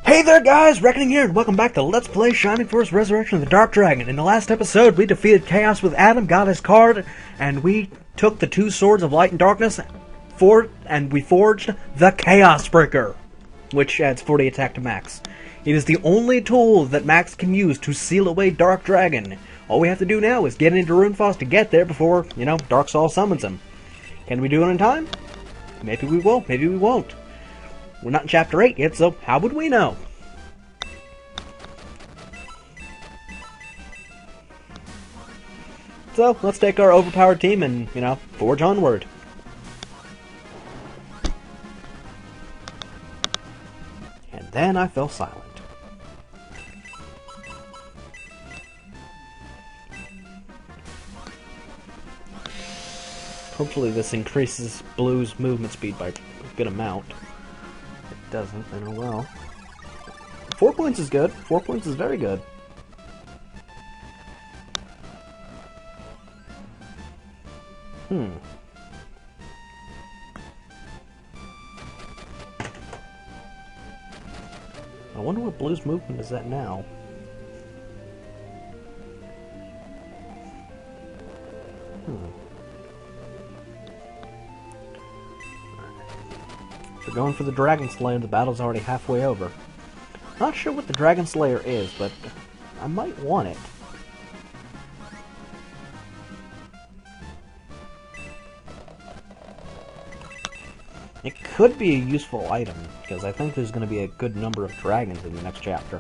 Hey there guys, Reckoning here, and welcome back to Let's Play Shining Force Resurrection of the Dark Dragon. In the last episode, we defeated Chaos with Adam, got his card, and we took the two swords of light and darkness, and we forged the Chaos Breaker, which adds 40 attack to Max. It is the only tool that Max can use to seal away Dark Dragon. All we have to do now is get into Runefaust to get there before, Dark Soul summons him. Can we do it in time? Maybe we will, maybe we won't. We're not in Chapter 8 yet, so how would we know? So, let's take our overpowered team and, forge onward. And then I fell silent. Hopefully this increases Blue's movement speed by a good amount. If it doesn't, then oh well. 4 points is good. 4 points is very good. I wonder what Blue's movement is at now. We're going for the Dragon Slayer. The battle's already halfway over. Not sure what the Dragon Slayer is, but I might want it. It could be a useful item, because I think there's going to be a good number of dragons in the next chapter.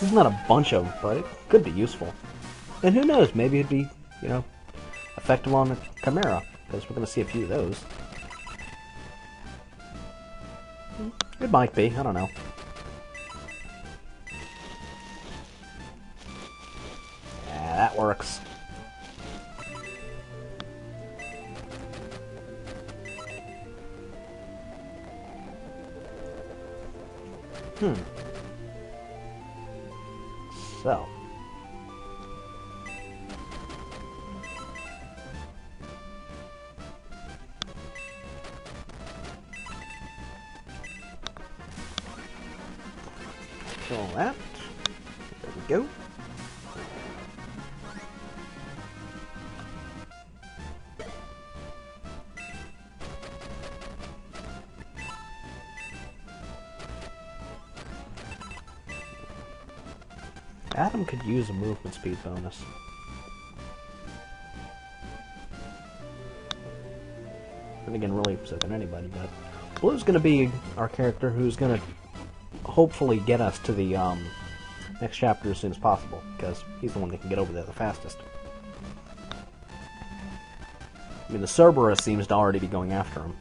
There's not a bunch of them, but it could be useful. And who knows, maybe it'd be, effective on the Chimera, because we're going to see a few of those. It might be, I don't know. Yeah, that works. So. Kill that. There we go. Adam could use a movement speed bonus. And again, really so than anybody, but Blue's going to be our character who's going to hopefully get us to the next chapter as soon as possible, because he's the one that can get over there the fastest. I mean, the Cerberus seems to already be going after him.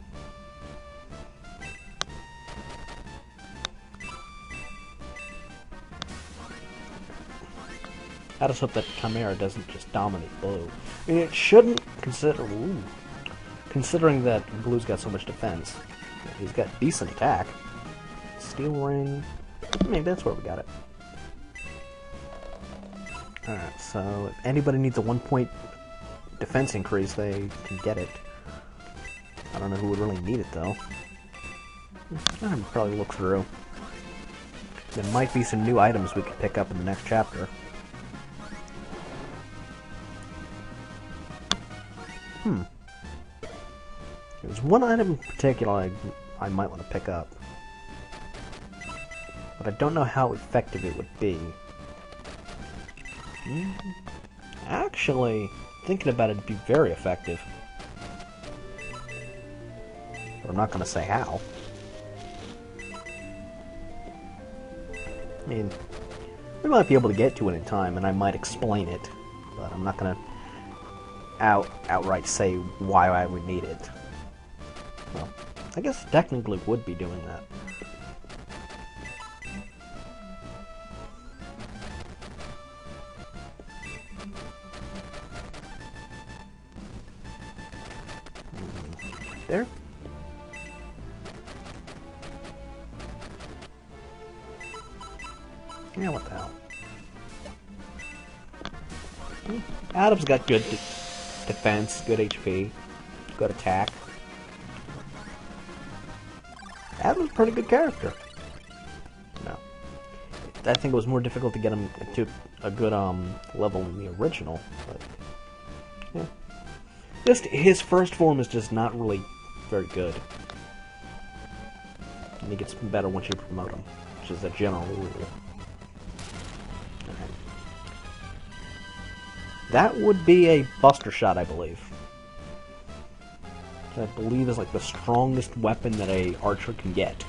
I just hope that Chimera doesn't just dominate Blue. I mean, it shouldn't, considering that Blue's got so much defense. He's got decent attack. Steel Ring. Maybe that's where we got it. Alright, so if anybody needs a 1 point defense increase, they can get it. I don't know who would really need it, though. I'd probably look through. There might be some new items we could pick up in the next chapter. There's one item in particular I might want to pick up. But I don't know how effective it would be. Actually, thinking about it, it'd be very effective. But I'm not going to say how. I mean, we might be able to get to it in time, and I might explain it. But I'm not going to outright say why I would need it. Well, I guess technically would be doing that. There. Yeah, what the hell. Adam's got good defense, good HP, good attack. Adam's a pretty good character. No. I think it was more difficult to get him to a good level in the original, but yeah. Just his first form is just not really very good. And he gets better once you promote him, which is a general rule. Okay. That would be a Buster Shot, I believe. Which I believe is like the strongest weapon that a archer can get.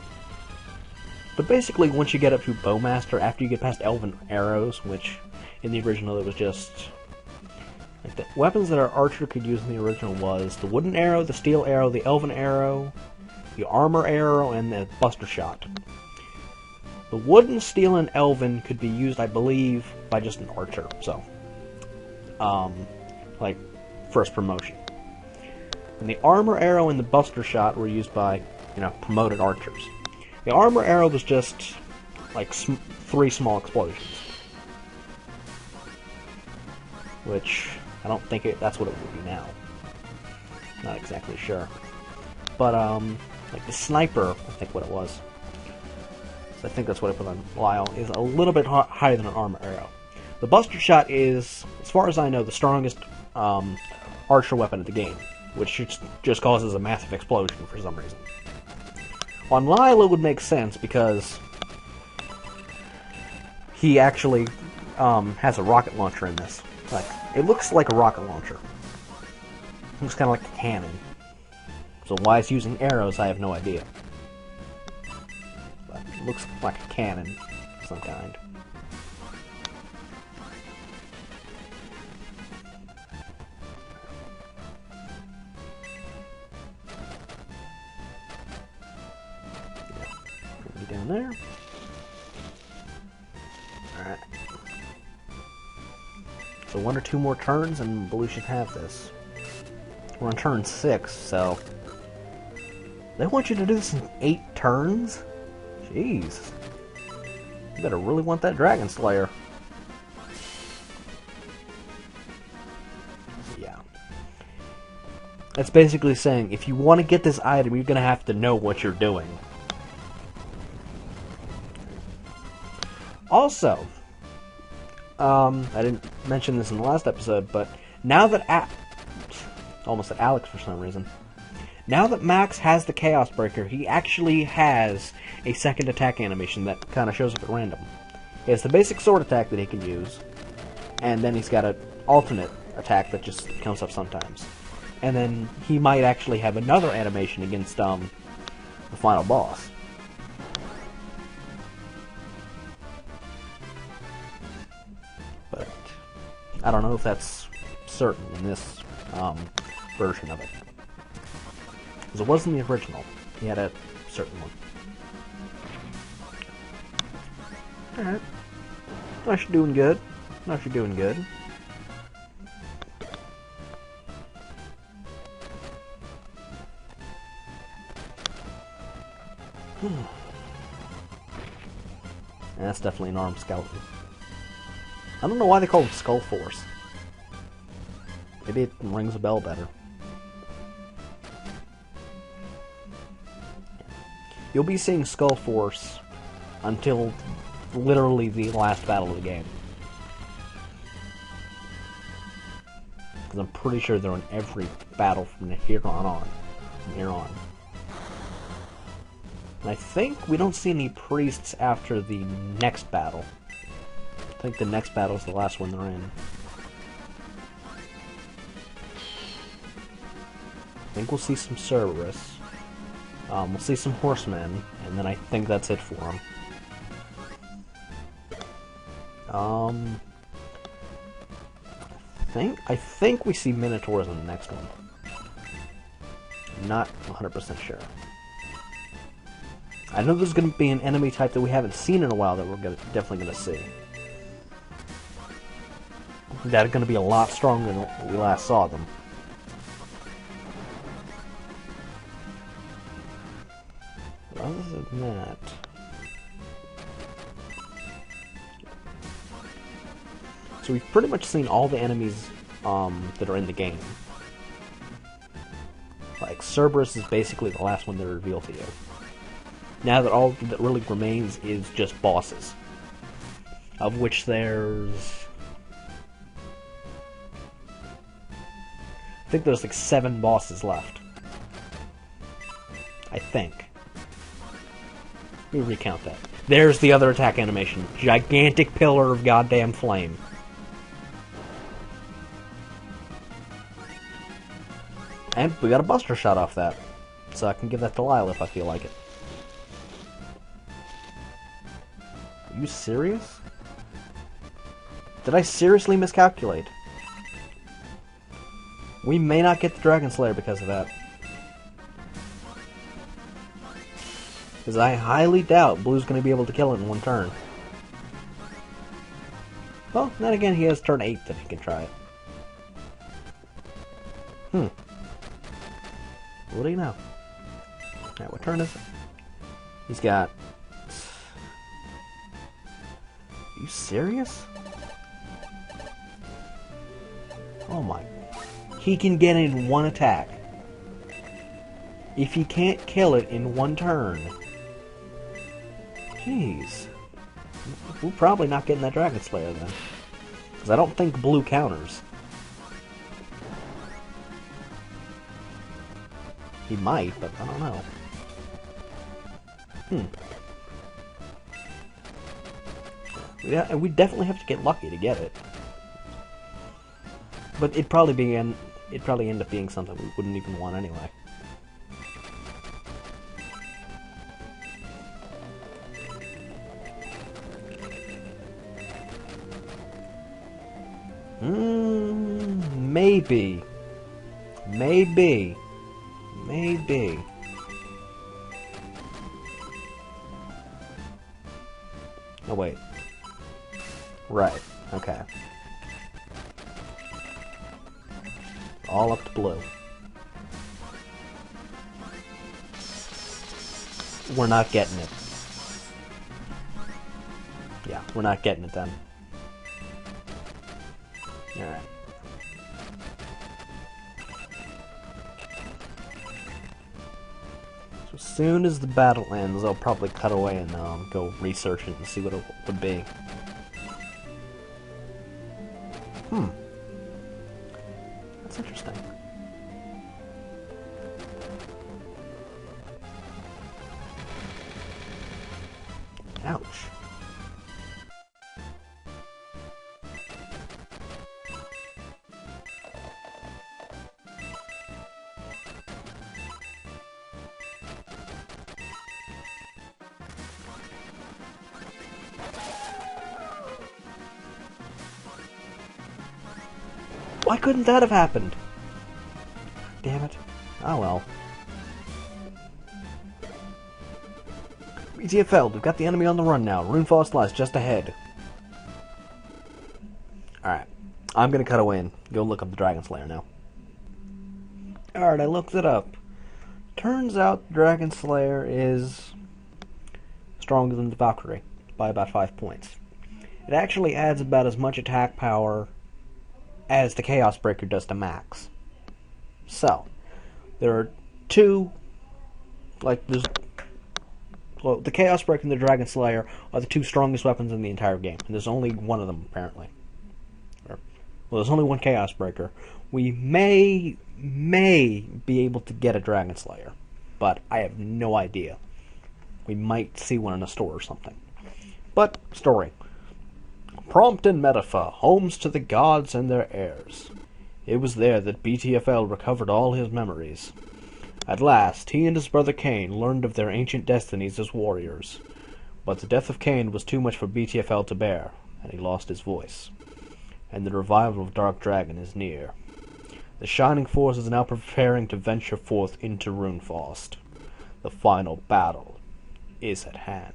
But basically, once you get up to Bowmaster, after you get past Elven Arrows, which in the original it was just... like the weapons that our archer could use in the original was the Wooden Arrow, the Steel Arrow, the Elven Arrow, the Armor Arrow, and the Buster Shot. The Wooden, Steel, and Elven could be used, I believe, by just an archer, so... like, first promotion. And the Armor Arrow and the Buster Shot were used by, promoted archers. The Armor Arrow was just, like, 3 small explosions. Which, I don't think that's what it would be now. Not exactly sure. But, like, the Sniper, I think what it was. So I think that's what I put on Lyle, is a little bit higher than an Armor Arrow. The Buster Shot is, as far as I know, the strongest archer weapon of the game, which just causes a massive explosion for some reason. On Lyle, it would make sense because he actually has a rocket launcher in this. Like, it looks like a rocket launcher. It looks kind of like a cannon. So why it's using arrows, I have no idea. But it looks like a cannon of some kind. Down there. Alright. So 1 or 2 more turns and Blue should have this. We're on turn 6, so... they want you to do this in 8 turns? Jeez. You better really want that Dragon Slayer. Yeah. That's basically saying, if you want to get this item, you're going to have to know what you're doing. Also, I didn't mention this in the last episode, but now that almost said Alex for some reason. Now that Max has the Chaos Breaker, he actually has a second attack animation that kind of shows up at random. He has the basic sword attack that he can use, and then he's got an alternate attack that just comes up sometimes. And then he might actually have another animation against the final boss. But I don't know if that's certain in this version of it. Because it wasn't the original. He had a certain one. Alright. Nice, you're doing good. Nice, you're doing good. And that's definitely an armed skeleton. I don't know why they call him Skull Force. Maybe it rings a bell better. You'll be seeing Skull Force until literally the last battle of the game. Because I'm pretty sure they're in every battle from here on. From here on. And I think we don't see any priests after the next battle. I think the next battle is the last one they're in. I think we'll see some Cerberus. We'll see some horsemen, and then I think that's it for them. I think we see Minotaurs in the next one. I'm not 100% sure. I know there's going to be an enemy type that we haven't seen in a while that we're definitely going to see. That's going to be a lot stronger than when we last saw them. But other than that... So we've pretty much seen all the enemies that are in the game. Like, Cerberus is basically the last one they reveal to you. Now that all that really remains is just bosses. Of which there's... I think there's like 7 bosses left. I think. Let me recount that. There's the other attack animation. Gigantic pillar of goddamn flame. And we got a buster shot off that. So I can give that to Lyle if I feel like it. Are you serious? Did I seriously miscalculate? We may not get the Dragon Slayer because of that. Because I highly doubt Blue's going to be able to kill it in one turn. Well, then again, he has turn 8 that he can try it. What do you know? Alright, what turn is it? He's got... Are you serious? Oh my... He can get it in one attack. If he can't kill it in one turn... Jeez. We're probably not getting that Dragon Slayer then. Because I don't think Blue counters. He might, but I don't know. Yeah, we definitely have to get lucky to get it. But it'd probably end up being something we wouldn't even want anyway. Maybe. Oh, wait. Right, okay. All up to Blue. We're not getting it. Yeah, we're not getting it then. Alright. So as soon as the battle ends, I'll probably cut away and go research it and see what it would be. That's interesting. Ouch. Why couldn't that have happened? Damn it. Oh well. BTFL, we've got the enemy on the run now. Runefaust lies just ahead. Alright. I'm gonna cut away and go look up the Dragon Slayer now. Alright, I looked it up. Turns out the Dragon Slayer is stronger than the Valkyrie by about 5 points. It actually adds about as much attack power as the Chaos Breaker does to max. So, there are two, well, the Chaos Breaker and the Dragon Slayer are the two strongest weapons in the entire game, and there's only one of them, apparently. Well, there's only one Chaos Breaker. We may be able to get a Dragon Slayer, but I have no idea. We might see one in a store or something. But, story. Prompt in Metaphor, homes to the gods and their heirs. It was there that BTFL recovered all his memories. At last, he and his brother Cain learned of their ancient destinies as warriors. But the death of Cain was too much for BTFL to bear, and he lost his voice. And the revival of Dark Dragon is near. The Shining Force is now preparing to venture forth into Runefaust. The final battle is at hand.